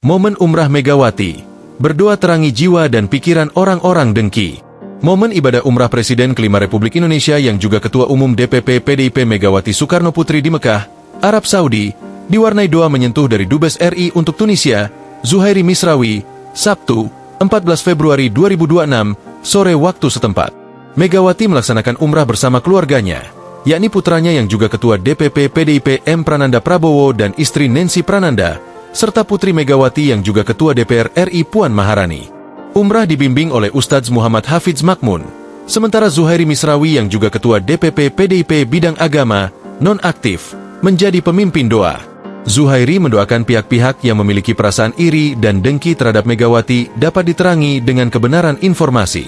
Momen Umrah Megawati, berdoa terangi jiwa dan pikiran orang-orang dengki. Momen ibadah umrah Presiden kelima Republik Indonesia yang juga Ketua Umum DPP PDIP Megawati Soekarno Putri di Mekah, Arab Saudi, diwarnai doa menyentuh dari Dubes RI untuk Tunisia, Zuhairi Misrawi, Sabtu, 14 Februari 2026, sore waktu setempat. Megawati melaksanakan umrah bersama keluarganya, yakni putranya yang juga Ketua DPP PDIP M. Prananda Prabowo dan istri Nancy Prananda, serta Putri Megawati yang juga Ketua DPR RI Puan Maharani. Umrah dibimbing oleh Ustadz Muhammad Hafidz Makmun, sementara Zuhairi Misrawi yang juga Ketua DPP PDIP bidang agama, non-aktif, menjadi pemimpin doa. Zuhairi mendoakan pihak-pihak yang memiliki perasaan iri dan dengki terhadap Megawati dapat diterangi dengan kebenaran informasi.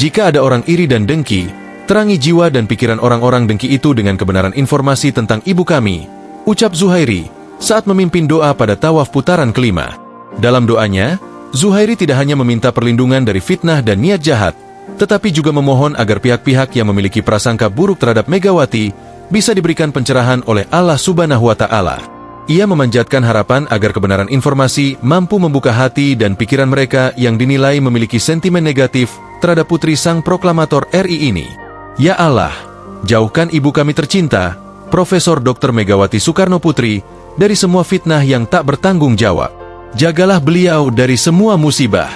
Jika ada orang iri dan dengki, terangi jiwa dan pikiran orang-orang dengki itu dengan kebenaran informasi tentang ibu kami, ucap Zuhairi saat memimpin doa pada tawaf putaran kelima. Dalam doanya, Zuhairi tidak hanya meminta perlindungan dari fitnah dan niat jahat, tetapi juga memohon agar pihak-pihak yang memiliki prasangka buruk terhadap Megawati bisa diberikan pencerahan oleh Allah Subhanahu wa Ta'ala. Ia memanjatkan harapan agar kebenaran informasi mampu membuka hati dan pikiran mereka yang dinilai memiliki sentimen negatif terhadap putri sang proklamator RI ini. Ya Allah, jauhkan ibu kami tercinta, Profesor Dr. Megawati Soekarno Putri, dari semua fitnah yang tak bertanggung jawab. Jagalah beliau dari semua musibah.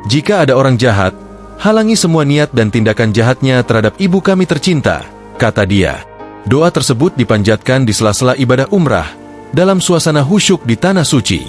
Jika ada orang jahat, halangi semua niat dan tindakan jahatnya terhadap ibu kami tercinta, kata dia. Doa tersebut dipanjatkan di sela-sela ibadah umrah, dalam suasana khusyuk di Tanah Suci.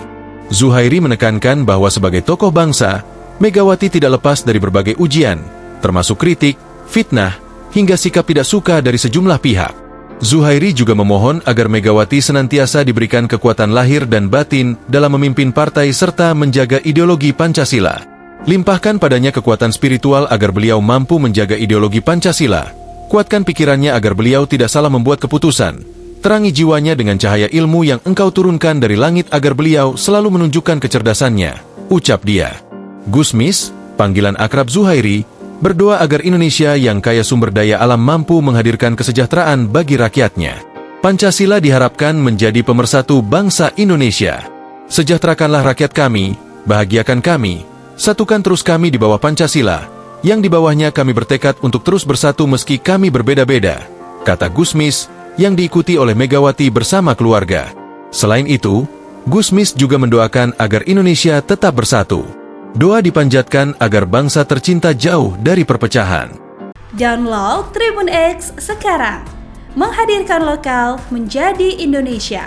Zuhairi menekankan bahwa sebagai tokoh bangsa, Megawati tidak lepas dari berbagai ujian, termasuk kritik, fitnah, hingga sikap tidak suka dari sejumlah pihak. Zuhairi juga memohon agar Megawati senantiasa diberikan kekuatan lahir dan batin dalam memimpin partai serta menjaga ideologi Pancasila. Limpahkan padanya kekuatan spiritual agar beliau mampu menjaga ideologi Pancasila. Kuatkan pikirannya agar beliau tidak salah membuat keputusan. Terangi jiwanya dengan cahaya ilmu yang engkau turunkan dari langit agar beliau selalu menunjukkan kecerdasannya, ucap dia. Gusmis, panggilan akrab Zuhairi, berdoa agar Indonesia yang kaya sumber daya alam mampu menghadirkan kesejahteraan bagi rakyatnya. Pancasila diharapkan menjadi pemersatu bangsa Indonesia. Sejahterakanlah rakyat kami, bahagiakan kami, satukan terus kami di bawah Pancasila, yang di bawahnya kami bertekad untuk terus bersatu meski kami berbeda-beda, kata Gusmis, yang diikuti oleh Megawati bersama keluarga. Selain itu, Gusmis juga mendoakan agar Indonesia tetap bersatu. Doa dipanjatkan agar bangsa tercinta jauh dari perpecahan. Download Tribun X sekarang, menghadirkan lokal menjadi Indonesia.